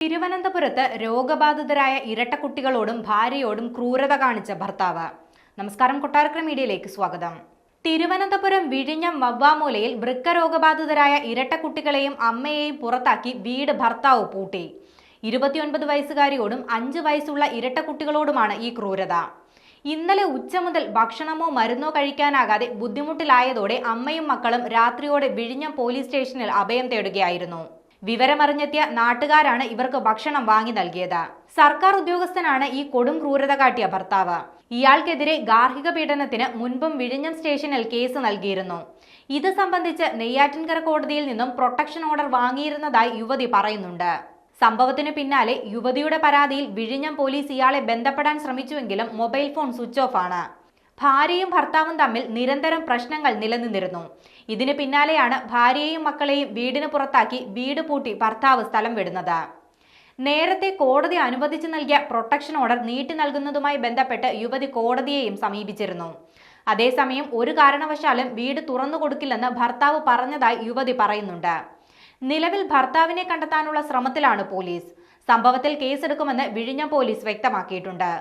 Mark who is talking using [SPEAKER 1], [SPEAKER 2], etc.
[SPEAKER 1] തിരുവനന്തപുരത്ത് രോഗബാധിതരായ ഇരട്ടക്കുട്ടികളോടും ഭാര്യയോടും ക്രൂരത കാണിച്ച ഭർത്താവ്. നമസ്കാരം, കൊട്ടാരക്കര മീഡിയയിലേക്ക് സ്വാഗതം. തിരുവനന്തപുരം വിഴിഞ്ഞം വവ്വാമൂലയിൽ വൃക്ക രോഗബാധിതരായ ഇരട്ടക്കുട്ടികളെയും അമ്മയെയും പുറത്താക്കി വീട് ഭർത്താവ് പൂട്ടി. 29 വയസ്സുകാരിയോടും 5 വയസ്സുള്ള ഇരട്ടക്കുട്ടികളോടുമാണ് ഈ ക്രൂരത. ഇന്നലെ ഉച്ച മുതൽ ഭക്ഷണമോ മരുന്നോ കഴിക്കാനാകാതെ ബുദ്ധിമുട്ടിലായതോടെ അമ്മയും മക്കളും രാത്രിയോടെ വിഴിഞ്ഞം പോലീസ് സ്റ്റേഷനിൽ അഭയം തേടുകയായിരുന്നു. വിവരമറിഞ്ഞെത്തിയ നാട്ടുകാരാണ് ഇവർക്ക് ഭക്ഷണം വാങ്ങി നൽകിയത്. സർക്കാർ ഉദ്യോഗസ്ഥനാണ് ഈ കൊടും ക്രൂരത കാട്ടിയ ഭർത്താവ്. ഇയാൾക്കെതിരെ ഗാർഹിക പീഡനത്തിന് മുൻപും വിഴിഞ്ഞം സ്റ്റേഷനിൽ കേസ് നൽകിയിരുന്നു. ഇത് സംബന്ധിച്ച് നെയ്യാറ്റിൻകര കോടതിയിൽ നിന്നും പ്രൊട്ടക്ഷൻ ഓർഡർ വാങ്ങിയിരുന്നതായി യുവതി പറയുന്നുണ്ട്. സംഭവത്തിന് പിന്നാലെ യുവതിയുടെ പരാതിയിൽ വിഴിഞ്ഞം പോലീസ് ഇയാളെ ബന്ധപ്പെടാൻ ശ്രമിച്ചുവെങ്കിലും മൊബൈൽ ഫോൺ സ്വിച്ച് ഓഫ് ആണ്. ഭാര്യയും ഭർത്താവും തമ്മിൽ നിരന്തരം പ്രശ്നങ്ങൾ നിലനിന്നിരുന്നു. ഇതിന് പിന്നാലെയാണ് ഭാര്യയെയും മക്കളെയും വീടിന് പുറത്താക്കി വീട് പൂട്ടി ഭർത്താവ് സ്ഥലം വിടുന്നത്. നേരത്തെ കോടതി അനുവദിച്ചു നൽകിയ പ്രൊട്ടക്ഷൻ ഓർഡർ നീട്ടി നൽകുന്നതുമായി ബന്ധപ്പെട്ട് യുവതി കോടതിയെയും സമീപിച്ചിരുന്നു. അതേസമയം ഒരു കാരണവശാലും വീട് തുറന്നു കൊടുക്കില്ലെന്ന് ഭർത്താവ് പറഞ്ഞതായി യുവതി പറയുന്നുണ്ട്. നിലവിൽ ഭർത്താവിനെ കണ്ടെത്താനുള്ള ശ്രമത്തിലാണ് പോലീസ്. സംഭവത്തിൽ കേസെടുക്കുമെന്ന് വിഴിഞ്ഞം പോലീസ് വ്യക്തമാക്കിയിട്ടുണ്ട്.